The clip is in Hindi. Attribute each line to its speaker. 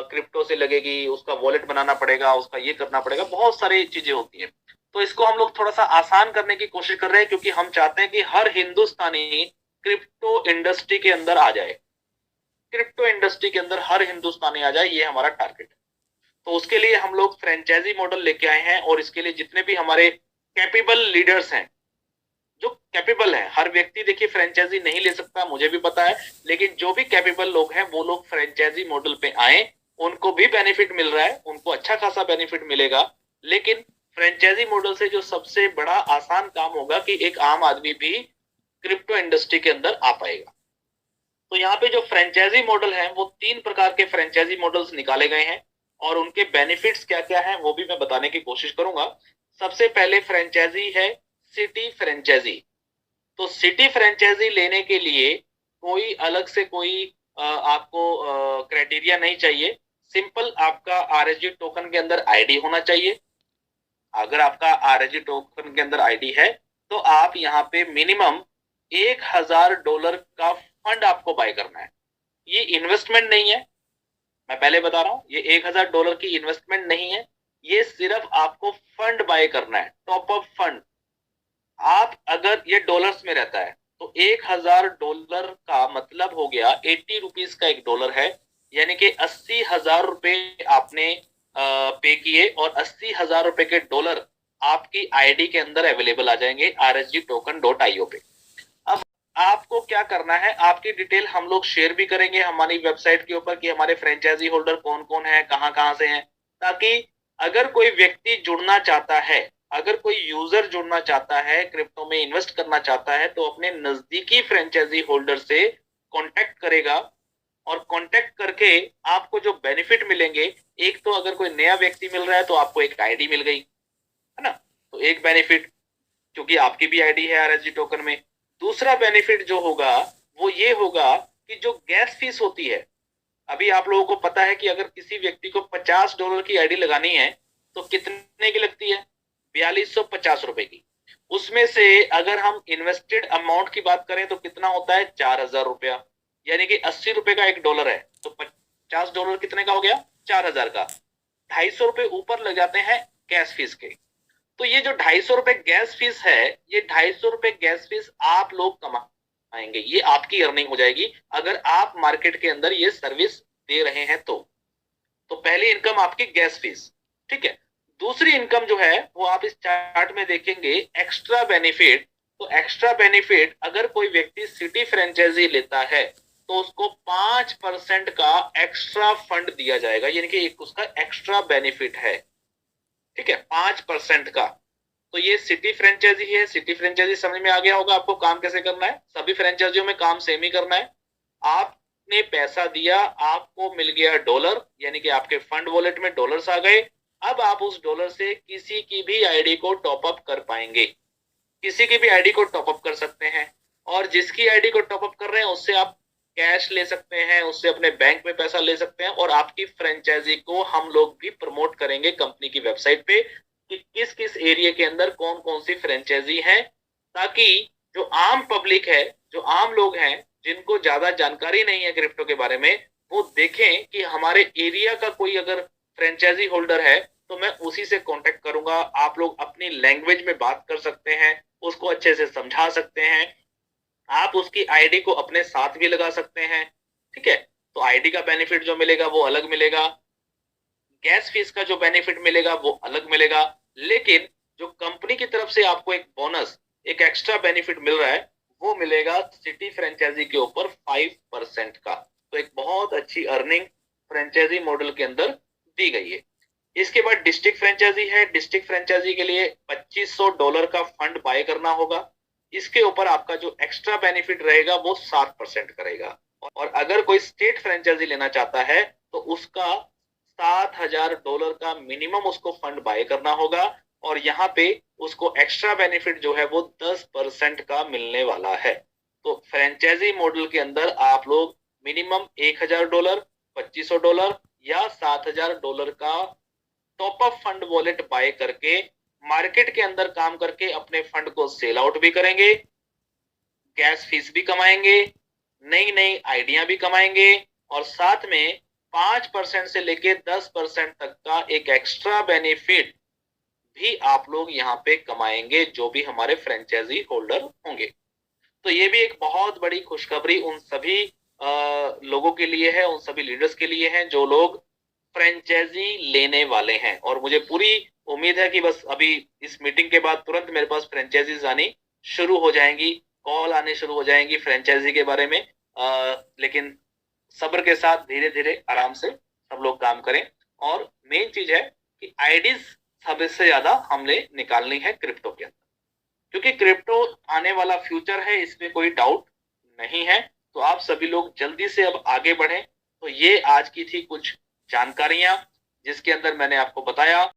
Speaker 1: क्रिप्टो से लगेगी, उसका वॉलेट बनाना पड़ेगा, उसका ये करना पड़ेगा, बहुत सारी चीजें होती हैं। तो इसको हम लोग थोड़ा सा आसान करने की कोशिश कर रहे हैं, क्योंकि हम चाहते हैं कि हर हिंदुस्तानी क्रिप्टो इंडस्ट्री के अंदर आ जाए, क्रिप्टो इंडस्ट्री के अंदर हर हिंदुस्तानी आ जाए, ये हमारा टारगेट है। तो उसके लिए हम लोग फ्रेंचाइजी मॉडल लेके आए हैं, और इसके लिए जितने भी हमारे कैपेबल लीडर्स हैं, जो कैपेबल है, हर व्यक्ति देखिए फ्रेंचाइजी नहीं ले सकता, मुझे भी पता है, लेकिन जो भी कैपेबल लोग हैं वो लोग फ्रेंचाइजी मॉडल पे आए, उनको भी बेनिफिट मिल रहा है, उनको अच्छा खासा बेनिफिट मिलेगा। लेकिन फ्रेंचाइजी मॉडल से जो सबसे बड़ा आसान काम होगा कि एक आम आदमी भी क्रिप्टो इंडस्ट्री के अंदर आ पाएगा। तो यहाँ पे जो फ्रेंचाइजी मॉडल है वो 3 प्रकार के फ्रेंचाइजी मॉडल्स निकाले गए हैं, और उनके बेनिफिट्स क्या क्या हैं वो भी मैं बताने की कोशिश करूंगा। सबसे पहले फ्रेंचाइजी है सिटी फ्रेंचाइजी। तो सिटी फ्रेंचाइजी लेने के लिए कोई अलग से कोई आपको क्राइटेरिया नहीं चाहिए। सिंपल आपका आरएसजी टोकन के अंदर आईडी होना चाहिए। अगर आपका आरएसजी टोकन के अंदर आईडी है तो आप यहाँ पे मिनिमम $1000 का फंड आपको बाय करना है। ये इन्वेस्टमेंट नहीं है, मैं पहले बता रहा हूं, ये $1000 की इन्वेस्टमेंट नहीं है, ये सिर्फ आपको फंड बाय करना है, टॉप अप फंड। आप अगर ये डॉलर्स में रहता है तो $1000 का मतलब हो गया 80 रुपीज का $1 है, यानी कि 80,000 रुपए आपने पे किए, और 80,000 रुपए के डॉलर आपकी आईडी के अंदर अवेलेबल आ जाएंगे rsgtoken.io पे। अब आपको क्या करना है, आपकी डिटेल हम लोग शेयर भी करेंगे हमारी वेबसाइट के ऊपर कि हमारे फ्रेंचाइजी होल्डर कौन कौन है, कहां कहां से हैं, ताकि अगर कोई व्यक्ति जुड़ना चाहता है, अगर कोई यूजर जुड़ना चाहता है, क्रिप्टो में इन्वेस्ट करना चाहता है, तो अपने नजदीकी फ्रेंचाइजी होल्डर से कांटेक्ट करेगा, और कांटेक्ट करके आपको जो बेनिफिट मिलेंगे, एक तो अगर कोई नया व्यक्ति मिल रहा है तो आपको एक आईडी मिल गई, है ना, तो एक बेनिफिट, क्योंकि आपकी भी आईडी है आरएसजी टोकन में। दूसरा बेनिफिट जो होगा वो ये होगा कि जो गैस फीस होती है, अभी आप लोगों को पता है कि अगर किसी व्यक्ति को $50 की आईडी लगानी है तो कितने की लगती है, ₹4250 की। उसमें से अगर हम इन्वेस्टेड अमाउंट की बात करें तो कितना होता है, ₹4000, यानी कि $80 का $1 है, तो $50 कितने का हो गया, 4000 का। ₹250 ऊपर लग जाते हैं गैस फीस के। तो ये जो ₹250 गैस फीस है, ये ₹250 गैस फीस आप लोग कमाएंगे, ये आपकी अर्निंग हो जाएगी अगर आप मार्केट के अंदर ये सर्विस दे रहे हैं तो पहली इनकम आपकी गैस फीस, ठीक है। दूसरी इनकम जो है वो आप इस चार्ट में देखेंगे, एक्स्ट्रा बेनिफिट। तो एक्स्ट्रा बेनिफिट, अगर कोई व्यक्ति सिटी फ्रेंचाइजी लेता है तो उसको 5% का एक्स्ट्रा फंड दिया जाएगा, यानी कि एक उसका एक्स्ट्रा बेनिफिट है, ठीक है, 5% का। तो ये सिटी फ्रेंचाइजी है। सिटी फ्रेंचाइजी समझ में आ गया होगा आपको काम कैसे करना है। सभी फ्रेंचाइजियों में काम सेम ही करना है। आपने पैसा दिया, आपको मिल गया डॉलर, यानी कि आपके फंड वॉलेट में डॉलर्स आ गए। अब आप उस डॉलर से किसी की भी आईडी को टॉप अप कर पाएंगे, किसी की भी आईडी को टॉप अप कर सकते हैं, और जिसकी आईडी को टॉप अप कर रहे हैं उससे आप कैश ले सकते हैं, उससे अपने बैंक में पैसा ले सकते हैं, और आपकी फ्रेंचाइजी को हम लोग भी प्रमोट करेंगे कंपनी की वेबसाइट पे कि किस किस एरिया के अंदर कौन कौन सी फ्रेंचाइजी है, ताकि जो आम पब्लिक है, जो आम लोग हैं, जिनको ज्यादा जानकारी नहीं है क्रिप्टो के बारे में, वो देखें कि हमारे एरिया का कोई अगर फ्रेंचाइजी होल्डर है तो मैं उसी से कांटेक्ट करूंगा। आप लोग अपनी लैंग्वेज में बात कर सकते हैं, उसको अच्छे से समझा सकते हैं, आप उसकी आईडी को अपने साथ भी लगा सकते हैं, ठीक है। तो आईडी का बेनिफिट जो मिलेगा वो अलग मिलेगा, गैस फीस का जो बेनिफिट मिलेगा वो अलग मिलेगा, लेकिन जो कंपनी की तरफ से आपको एक बोनस, एक एक्स्ट्रा बेनिफिट मिल रहा है, वो मिलेगा सिटी फ्रेंचाइजी के ऊपर 5% का। तो एक बहुत अच्छी अर्निंग फ्रेंचाइजी मॉडल के अंदर दी गई है। इसके बाद डिस्ट्रिक्ट फ्रेंचाइजी है। डिस्ट्रिक्ट फ्रेंचाइजी के लिए $2500 का फंड बाय करना होगा। इसके ऊपर आपका जो एक्स्ट्रा बेनिफिट रहेगा वो 7% करेगा। और अगर कोई स्टेट फ्रेंचाइजी लेना चाहता है तो उसका $7000 का मिनिमम उसको फंड बाय करना होगा, और यहाँ पे उसको एक्स्ट्रा बेनिफिट जो है वो 10% का मिलने वाला है। तो फ्रेंचाइजी मॉडल के अंदर आप लोग मिनिमम $1000, $2500 या $7000 का top up fund wallet buy करके मार्केट के अंदर काम करके अपने फंड को सेल आउट भी करेंगे, गैस फीस भी कमाएंगे, नई नई आइडिया भी कमाएंगे, और साथ में 5% से लेके 10% तक का एक एक्स्ट्रा बेनिफिट भी आप लोग यहाँ पे कमाएंगे, जो भी हमारे फ्रेंचाइजी होल्डर होंगे। तो ये भी एक बहुत बड़ी खुशखबरी उन सभी लोगों के लिए है, उन सभी लीडर्स के लिए है जो लोग फ्रेंचाइजी लेने वाले हैं। और मुझे पूरी उम्मीद है कि बस अभी इस मीटिंग के बाद तुरंत मेरे पास फ्रेंचाइजीज आनी शुरू हो जाएंगी, कॉल आने शुरू हो जाएंगी फ्रेंचाइजी के बारे में। लेकिन सब्र के साथ धीरे धीरे आराम से सब लोग काम करें। और मेन चीज है कि आईडीज सबसे ज्यादा हमने निकालनी है क्रिप्टो के अंदर, क्योंकि क्रिप्टो आने वाला फ्यूचर है, इसमें कोई डाउट नहीं है। तो आप सभी लोग जल्दी से अब आगे बढ़ें। तो ये आज की थी कुछ जानकारियां जिसके अंदर मैंने आपको बताया